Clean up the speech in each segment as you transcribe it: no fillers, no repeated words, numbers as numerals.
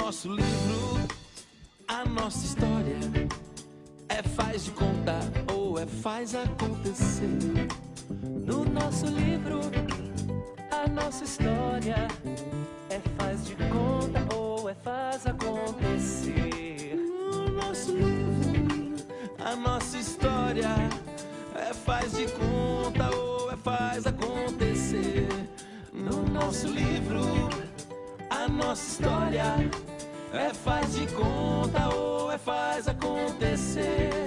nosso livro, a nossa história é faz de conta ou é faz acontecer. No nosso livro, a nossa história é faz de conta ou é faz acontecer. No nosso livro, a nossa história é faz de conta ou é faz acontecer. No nosso livro, a nossa história é faz de conta ou é faz acontecer.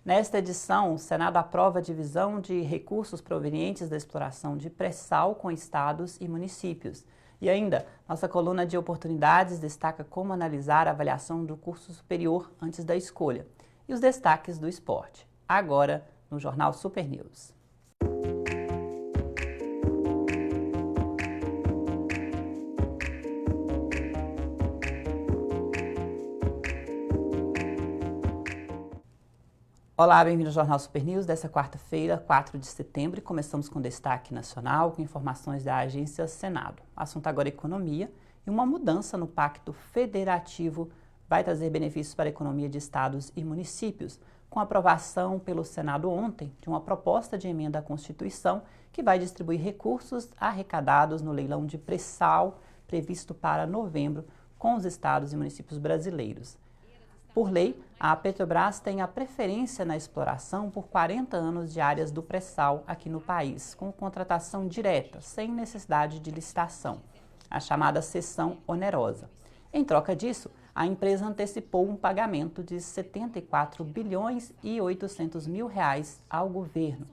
Nesta edição, o Senado aprova a divisão de recursos provenientes da exploração de pré-sal com estados e municípios. E ainda, nossa coluna de oportunidades destaca como analisar a avaliação do curso superior antes da escolha. E os destaques do esporte. Agora, no Jornal Super News. Olá, bem-vindo ao Jornal Super News dessa quarta-feira, 4 de setembro. Começamos com destaque nacional, com informações da agência Senado. O assunto agora é economia e uma mudança no Pacto Federativo vai trazer benefícios para a economia de estados e municípios, com a aprovação pelo Senado ontem de uma proposta de emenda à Constituição que vai distribuir recursos arrecadados no leilão de pré-sal previsto para novembro com os estados e municípios brasileiros. Por lei, a Petrobras tem a preferência na exploração por 40 anos de áreas do pré-sal aqui no país, com contratação direta, sem necessidade de licitação, a chamada cessão onerosa. Em troca disso, a empresa antecipou um pagamento de 74 bilhões e 800 mil reais ao governo.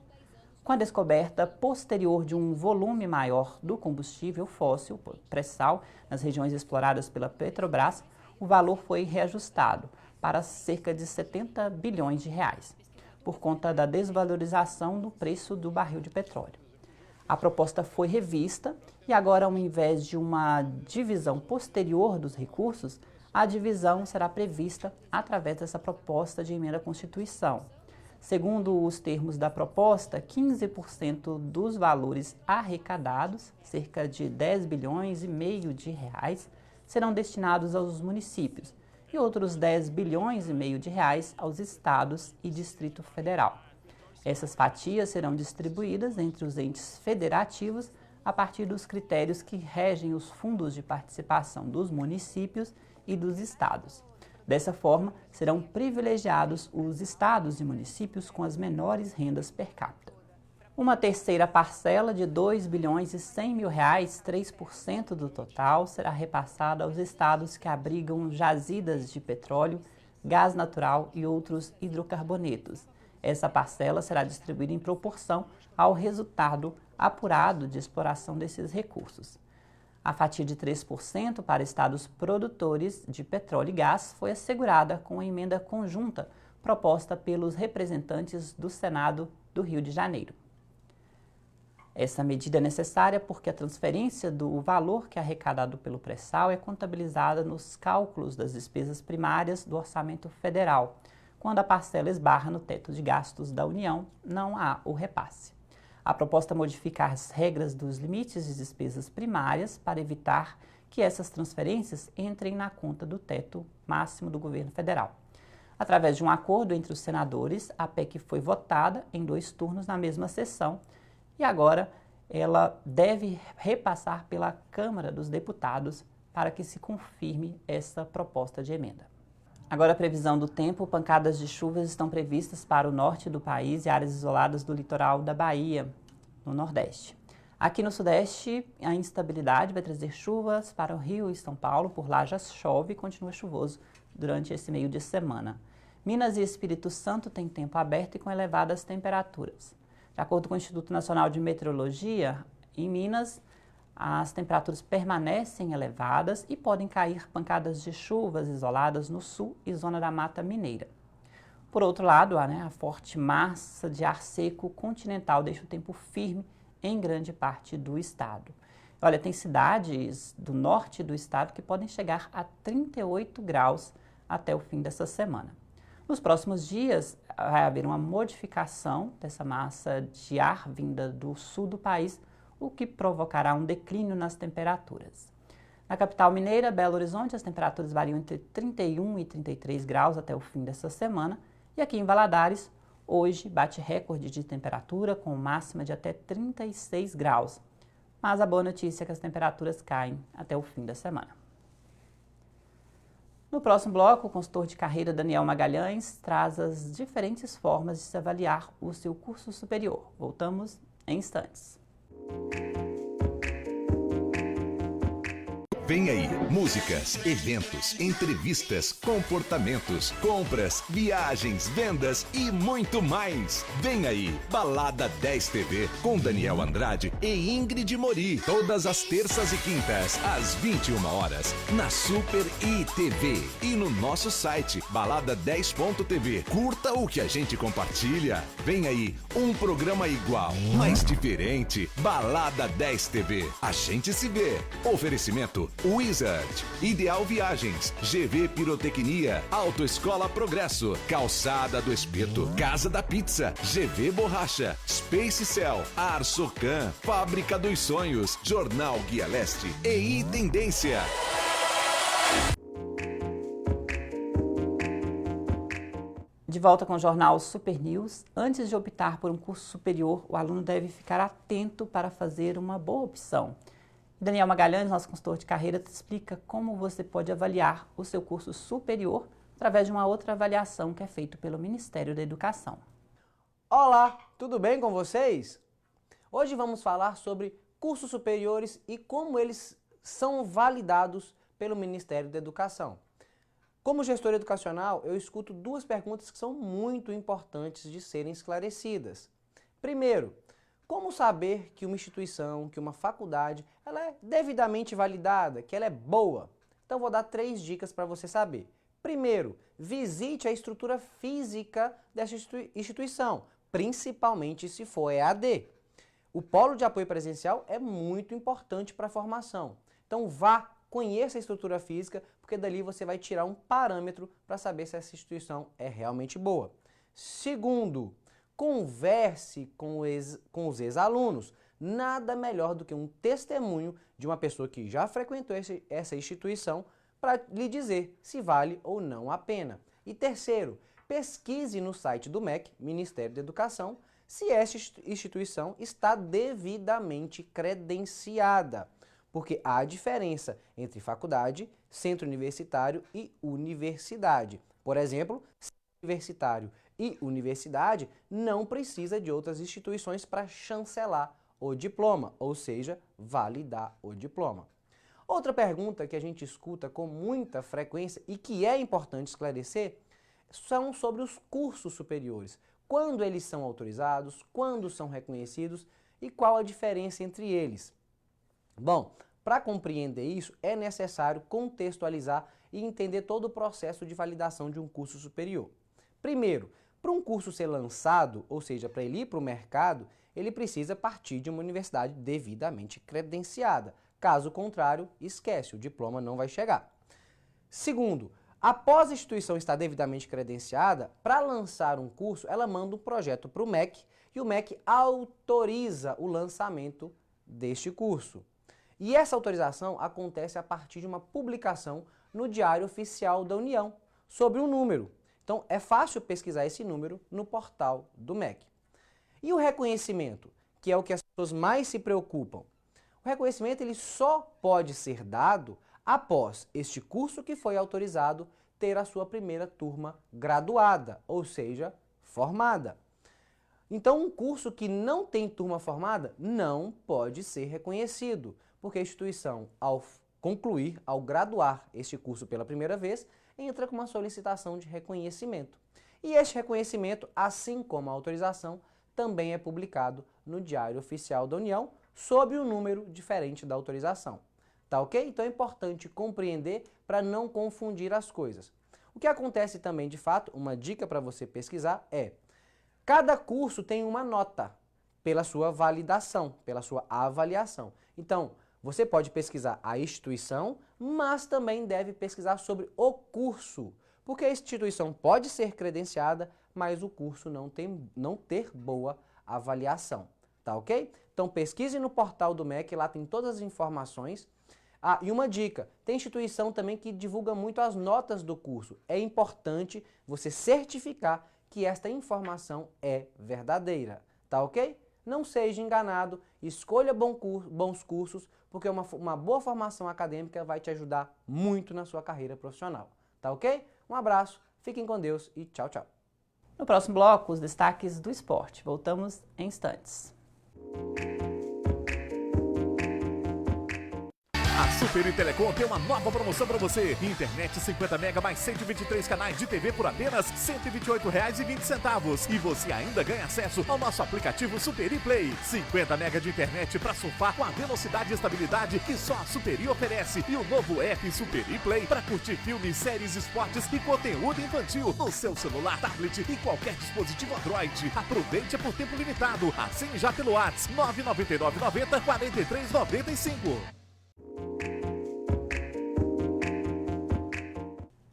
Com a descoberta posterior de um volume maior do combustível fóssil, pré-sal, nas regiões exploradas pela Petrobras, o valor foi reajustado para cerca de 70 bilhões de reais, por conta da desvalorização do preço do barril de petróleo. A proposta foi revista e agora, ao invés de uma divisão posterior dos recursos, a divisão será prevista através dessa proposta de emenda à Constituição. Segundo os termos da proposta, 15% dos valores arrecadados, cerca de 10 bilhões e meio de reais, serão destinados aos municípios e outros 10 bilhões e meio de reais aos estados e Distrito Federal. Essas fatias serão distribuídas entre os entes federativos a partir dos critérios que regem os fundos de participação dos municípios e dos estados. Dessa forma, serão privilegiados os estados e municípios com as menores rendas per capita. Uma terceira parcela de 2 bilhões e 100 mil reais, 3% do total, será repassada aos estados que abrigam jazidas de petróleo, gás natural e outros hidrocarbonetos. Essa parcela será distribuída em proporção ao resultado apurado de exploração desses recursos. A fatia de 3% para estados produtores de petróleo e gás foi assegurada com a emenda conjunta proposta pelos representantes do Senado do Rio de Janeiro. Essa medida é necessária porque a transferência do valor que é arrecadado pelo pré-sal é contabilizada nos cálculos das despesas primárias do orçamento federal. Quando a parcela esbarra no teto de gastos da União, não há o repasse. A proposta modifica as regras dos limites de despesas primárias para evitar que essas transferências entrem na conta do teto máximo do governo federal. Através de um acordo entre os senadores, a PEC foi votada em 2 turnos na mesma sessão e agora ela deve repassar pela Câmara dos Deputados para que se confirme essa proposta de emenda. Agora a previsão do tempo: pancadas de chuvas estão previstas para o norte do país e áreas isoladas do litoral da Bahia, no Nordeste. Aqui no Sudeste, a instabilidade vai trazer chuvas para o Rio e São Paulo, por lá já chove e continua chuvoso durante esse meio de semana. Minas e Espírito Santo têm tempo aberto e com elevadas temperaturas. De acordo com o Instituto Nacional de Meteorologia, em Minas, as temperaturas permanecem elevadas e podem cair pancadas de chuvas isoladas no sul e zona da Mata Mineira. Por outro lado, a forte massa de ar seco continental deixa o tempo firme em grande parte do estado. Olha, tem cidades do norte do estado que podem chegar a 38 graus até o fim dessa semana. Nos próximos dias, vai haver uma modificação dessa massa de ar vinda do sul do país, o que provocará um declínio nas temperaturas. Na capital mineira, Belo Horizonte, as temperaturas variam entre 31 e 33 graus até o fim dessa semana. E aqui em Valadares, hoje bate recorde de temperatura com máxima de até 36 graus. Mas a boa notícia é que as temperaturas caem até o fim da semana. No próximo bloco, o consultor de carreira Daniel Magalhães traz as diferentes formas de se avaliar o seu curso superior. Voltamos em instantes. Vem aí, músicas, eventos, entrevistas, comportamentos, compras, viagens, vendas e muito mais. Vem aí, Balada 10 TV com Daniel Andrade e Ingrid Mori. Todas as terças e quintas, às 21 horas, na Super ITV e no nosso site, balada10.tv. Curta o que a gente compartilha. Vem aí, um programa igual, mas diferente. Balada 10 TV. A gente se vê. Oferecimento Wizard, Ideal Viagens, GV Pirotecnia, Autoescola Progresso, Calçada do Espeto, Casa da Pizza, GV Borracha, Space Cell, Arsocan, Fábrica dos Sonhos, Jornal Guia Leste e Tendência. De volta com o jornal Super News. Antes de optar por um curso superior, o aluno deve ficar atento para fazer uma boa opção. Daniel Magalhães, nosso consultor de carreira, te explica como você pode avaliar o seu curso superior através de uma outra avaliação que é feita pelo Ministério da Educação. Olá, tudo bem com vocês? Hoje vamos falar sobre cursos superiores e como eles são validados pelo Ministério da Educação. Como gestor educacional, eu escuto duas perguntas que são muito importantes de serem esclarecidas. Primeiro, como saber que uma instituição, que uma faculdade, ela é devidamente validada, que ela é boa? Então vou dar 3 dicas para você saber. Primeiro, visite a estrutura física dessa instituição, principalmente se for EAD. O polo de apoio presencial é muito importante para a formação. Então vá, conheça a estrutura física, porque dali você vai tirar um parâmetro para saber se essa instituição é realmente boa. Segundo, converse com os ex-alunos. Nada melhor do que um testemunho de uma pessoa que já frequentou essa instituição para lhe dizer se vale ou não a pena. E terceiro, pesquise no site do MEC, Ministério da Educação, se essa instituição está devidamente credenciada. Porque há diferença entre faculdade, centro universitário e universidade. Por exemplo, universitário e universidade não precisa de outras instituições para chancelar o diploma, ou seja, validar o diploma. Outra pergunta que a gente escuta com muita frequência e que é importante esclarecer são sobre os cursos superiores. Quando eles são autorizados, quando são reconhecidos e qual a diferença entre eles. Bom, para compreender isso é necessário contextualizar e entender todo o processo de validação de um curso superior. Primeiro, para um curso ser lançado, ou seja, para ele ir para o mercado, ele precisa partir de uma universidade devidamente credenciada. Caso contrário, esquece, o diploma não vai chegar. Segundo, após a instituição estar devidamente credenciada, para lançar um curso, ela manda um projeto para o MEC e o MEC autoriza o lançamento deste curso. E essa autorização acontece a partir de uma publicação no Diário Oficial da União sobre um número. Então, é fácil pesquisar esse número no portal do MEC. E o reconhecimento, que é o que as pessoas mais se preocupam? O reconhecimento ele só pode ser dado após este curso que foi autorizado ter a sua primeira turma graduada, ou seja, formada. Então, um curso que não tem turma formada não pode ser reconhecido, porque a instituição, ao concluir, ao graduar este curso pela primeira vez, entra com uma solicitação de reconhecimento. E este reconhecimento, assim como a autorização, também é publicado no Diário Oficial da União, sob um número diferente da autorização. Tá ok? Então é importante compreender para não confundir as coisas. O O que acontece também, de fato, uma dica para você pesquisar é: cada curso tem uma nota pela sua validação, pela sua avaliação. Então, você pode pesquisar a instituição, mas também deve pesquisar sobre o curso, porque a instituição pode ser credenciada, mas o curso não ter boa avaliação, tá ok? Então pesquise no portal do MEC, lá tem todas as informações. Ah, e uma dica, tem instituição também que divulga muito as notas do curso. É importante você certificar que esta informação é verdadeira, tá ok? Não seja enganado, escolha bons cursos, porque uma boa formação acadêmica vai te ajudar muito na sua carreira profissional, tá ok? Um abraço, fiquem com Deus e tchau, tchau. No próximo bloco, os destaques do esporte. Voltamos em instantes. A Super Telecom tem uma nova promoção para você. Internet 50 mega mais 123 canais de TV por apenas R$ 128,20. E você ainda ganha acesso ao nosso aplicativo Super Play. 50 mega de internet para surfar com a velocidade e estabilidade que só a Super oferece. E o novo app Super Play para curtir filmes, séries, esportes e conteúdo infantil no seu celular, tablet e qualquer dispositivo Android. Aproveite por tempo limitado. Assine já pelo WhatsApp 99990 4395.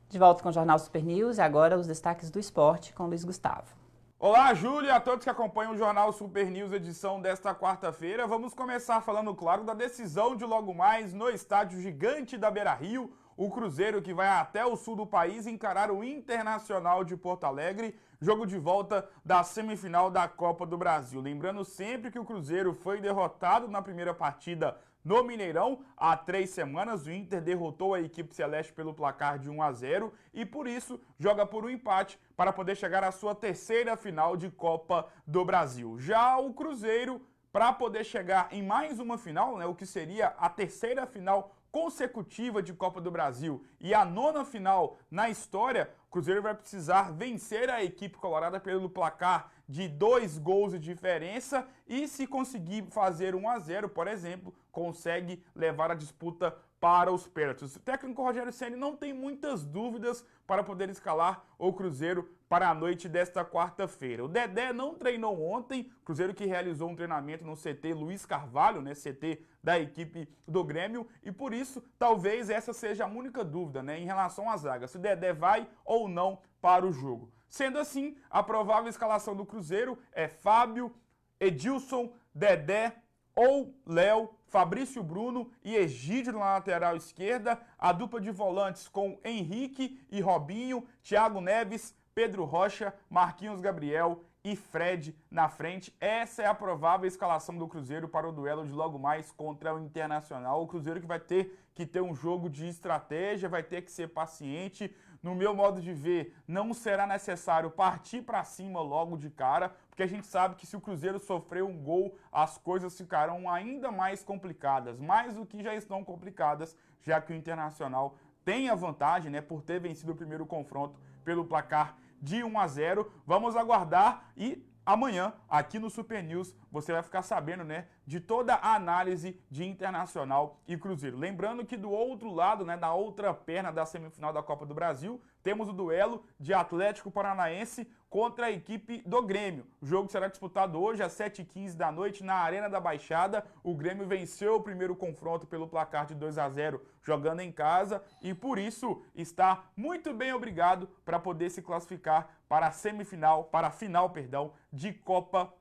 De volta com o Jornal Super News e agora os destaques do esporte com Luiz Gustavo. Olá, Júlia, e a todos que acompanham o Jornal Super News, edição desta quarta-feira. Vamos começar falando, claro, da decisão de logo mais no estádio gigante da Beira-Rio. O Cruzeiro, que vai até o sul do país encarar o Internacional de Porto Alegre, jogo de volta da semifinal da Copa do Brasil. Lembrando sempre que o Cruzeiro foi derrotado na primeira partida no Mineirão, há 3 semanas, o Inter derrotou a equipe celeste pelo placar de 1-0 e, por isso, joga por um empate para poder chegar à sua terceira final de Copa do Brasil. Já o Cruzeiro, para poder chegar em mais uma final, né, o que seria a terceira final consecutiva de Copa do Brasil e a 9ª final na história, o Cruzeiro vai precisar vencer a equipe colorada pelo placar de 2 gols de diferença e, se conseguir fazer 1-0, por exemplo, consegue levar a disputa para os pênaltis. O técnico Rogério Ceni não tem muitas dúvidas para poder escalar o Cruzeiro para a noite desta quarta-feira. O Dedé não treinou ontem, Cruzeiro que realizou um treinamento no CT Luiz Carvalho, né, CT da equipe do Grêmio, e por isso talvez essa seja a única dúvida, né, em relação à zaga, se o Dedé vai ou não para o jogo. Sendo assim, a provável escalação do Cruzeiro é Fábio, Edilson, Dedé ou Léo, Fabrício Bruno e Egídio na lateral esquerda, a dupla de volantes com Henrique e Robinho, Thiago Neves, Pedro Rocha, Marquinhos Gabriel e Fred na frente. Essa é a provável escalação do Cruzeiro para o duelo de logo mais contra o Internacional. O Cruzeiro que vai ter que ter um jogo de estratégia, vai ter que ser paciente. No meu modo de ver, não será necessário partir para cima logo de cara, porque a gente sabe que se o Cruzeiro sofrer um gol, as coisas ficarão ainda mais complicadas, mais do que já estão complicadas, já que o Internacional tem a vantagem, né, por ter vencido o primeiro confronto pelo placar de 1-0. Vamos aguardar e amanhã, aqui no Super News, você vai ficar sabendo, né, de toda a análise de Internacional e Cruzeiro. Lembrando que do outro lado, né, na outra perna da semifinal da Copa do Brasil, temos o duelo de Atlético Paranaense contra a equipe do Grêmio. O jogo será disputado hoje às 7h15 da noite na Arena da Baixada. O Grêmio venceu o primeiro confronto pelo placar de 2-0 jogando em casa e por isso está muito bem obrigado para poder se classificar para a semifinal, para a final, perdão, de Copa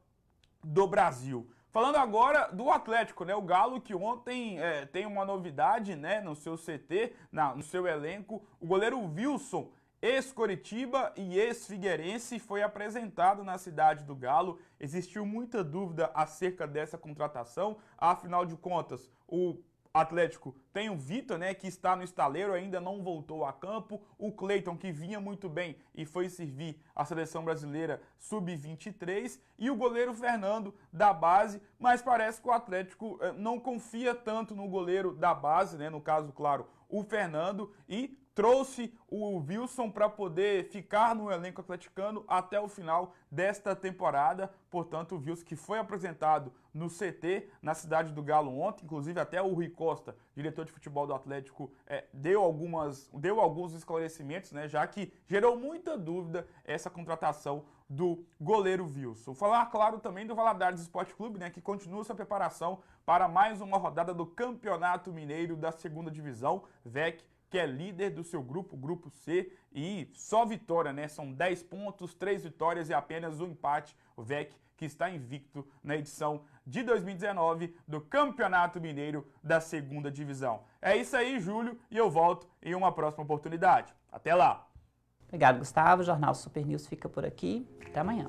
do Brasil. Falando agora do Atlético, né? O Galo que ontem tem uma novidade, né, no seu CT, no seu elenco. O goleiro Wilson, ex-Coritiba e ex-Figueirense, foi apresentado na cidade do Galo. Existiu muita dúvida acerca dessa contratação. Afinal de contas, o Atlético tem o Vitor, né, que está no estaleiro, ainda não voltou a campo. O Cleiton, que vinha muito bem e foi servir a seleção brasileira sub-23. E o goleiro Fernando, da base. Mas parece que o Atlético não confia tanto no goleiro da base, né, no caso, claro, o Fernando e trouxe o Wilson para poder ficar no elenco atleticano até o final desta temporada. Portanto, o Wilson que foi apresentado no CT, na Cidade do Galo ontem, inclusive até o Rui Costa, diretor de futebol do Atlético, deu alguns esclarecimentos, né, já que gerou muita dúvida essa contratação do goleiro Wilson. Falar, claro, também do Valadares Esporte Clube, né, que continua sua preparação para mais uma rodada do Campeonato Mineiro da 2ª Divisão, VEC, que é líder do seu grupo, Grupo C, e só vitória, né? São 10 pontos, 3 vitórias e apenas um empate. O VEC, que está invicto na edição de 2019 do Campeonato Mineiro da 2ª Divisão. É isso aí, Júlio, e eu volto em uma próxima oportunidade. Até lá! Obrigado, Gustavo. O Jornal Super News fica por aqui. Até amanhã.